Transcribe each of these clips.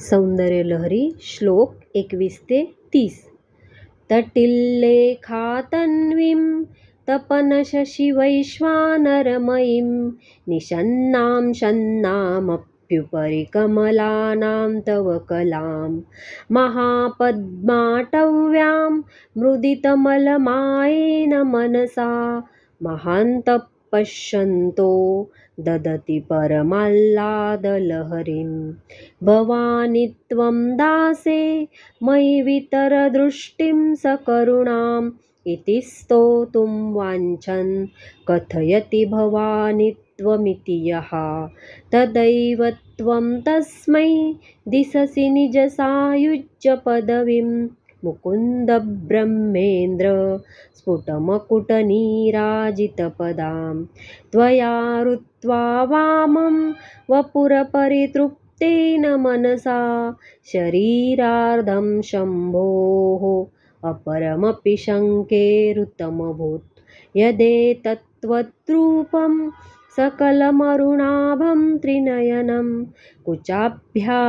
सौंदर्यलहरी श्लोक 21-30. तटिल्लेखातन्वीं तपनशशिवैश्वानरमयीं निषन्नां शन्नामप्युपरि कमलानां तव कलां महापद्माटव्यां मुदितमलमायेन मनसा महान्तः पश्यन्तो ददति परमाह्लादलहरीं। भवानि त्वं दासे मयि वितरदृष्टिं सकरुणाम् इति स्तोतुं वाञ्छन् कथयति भवानि त्वमिति यः तदैव त्वं तस्मै दिशसि निजसायुज्यपदवीं मुकुन्द ब्रह्मेन्द्र स्फुटमकुटनीराजितपदां त्वया ऋत्वा वामं वपुरपरितृप्तेन मनसा शरीरार्धं शम्भोः अपरमपि शङ्केरुतमभूत् यदेतत्त्वद्रूपं सकलमरुणाभं त्रिनयनं कुचाभ्यामानम्रं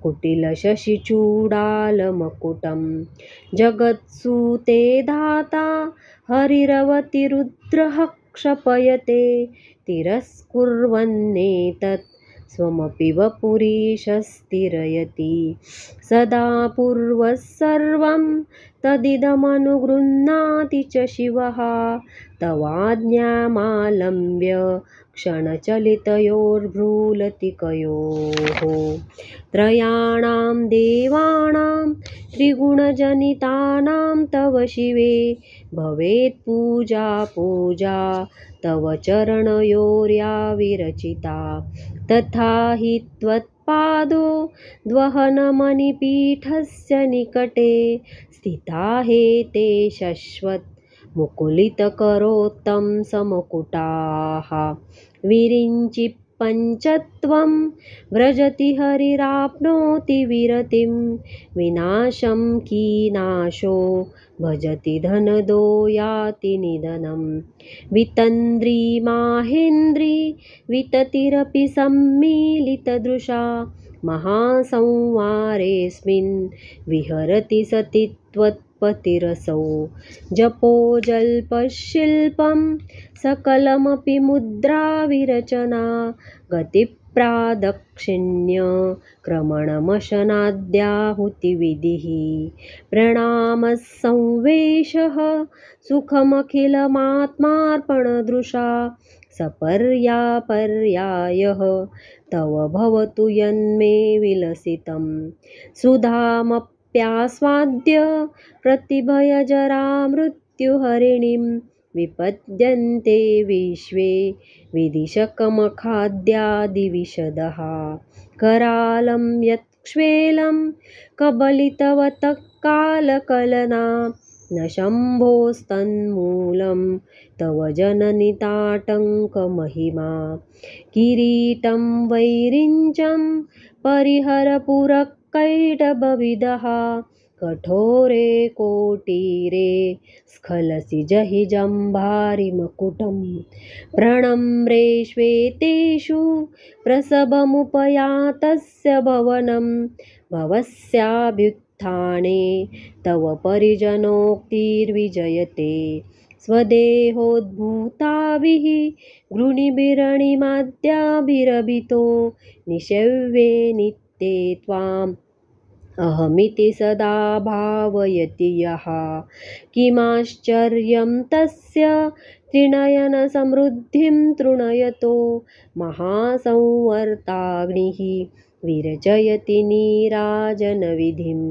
कुटिलशशिचूडालमकुटं जगत्सूते धाता हरिरवतिरुद्रः क्षपयते तिरस्कुर्वन्नेतत् स्वमपि वपुरीशस्तिरयति सदा पूर्वः सर्वं तदिदमनुगृह्णाति च शिवः तवाज्ञामालम्ब्य क्षणचलितयोर्भ्रूलतिकयोः त्रयाणां देवानां त्रिगुणजनितानां तव शिवे भवेत् पूजा पूजा तव चरणयोर्या विरचिता तथा हि त्वत्पादो द्वहनमणिपीठस्य निकटे स्थिता हेते शश्वत् मुकुलितकरोत्तं समकुटाः विरिञ्चि पञ्चत्वं व्रजति हरिराप्नोति विरतिं विनाशं कीनाशो भजति धनदो याति निधनं वितन्द्री माहेन्द्री विततिरपि सम्मीलितदृशा महासंवारेऽस्मिन् विहरति सति त्वत्पतिरसौ जपो जल्पशिल्पं सकलमपि मुद्राविरचना गतिप्रादक्षिण्य क्रमणमशनाद्याहुतिविधिः प्रणामः संवेशः सुखमखिलमात्मार्पणदृशा सपर्यापर्यायः तव भवतु यन्मे विलसितं सुधामप्यास्वाद्य प्रतिभयजरामृत्युहरिणीं विपद्यन्ते विश्वे विदिशकमखाद्यादिविशदः करालं यत्क्ष्वेलं कबलितवतः कालकलना न शम्भोस्तन्मूलं तव जननि ताटङ्कमहिमा किरीटं वैरिञ्चं परिहरपुरःकैटभविदः कठोरे कोटीरे स्खलसि जहि जम्भारिमकुटं प्रणम्रे श्वेतेषु प्रसभमुपयातस्य भवनं भवस्याभ्युत्थाने तव परिजनोक्तिर्विजयते स्वदेहोद्भूताभिः गृणिभिरणिमाद्याभिरभितो निषेव्ये नित्ये त्वाम् अहमिति सदा भावयति यः किमाश्चर्यं तस्य त्रिनयनसमृद्धिं तृणयतो महासंवर्ताग्निः विरचयति नीराजनविधिम्।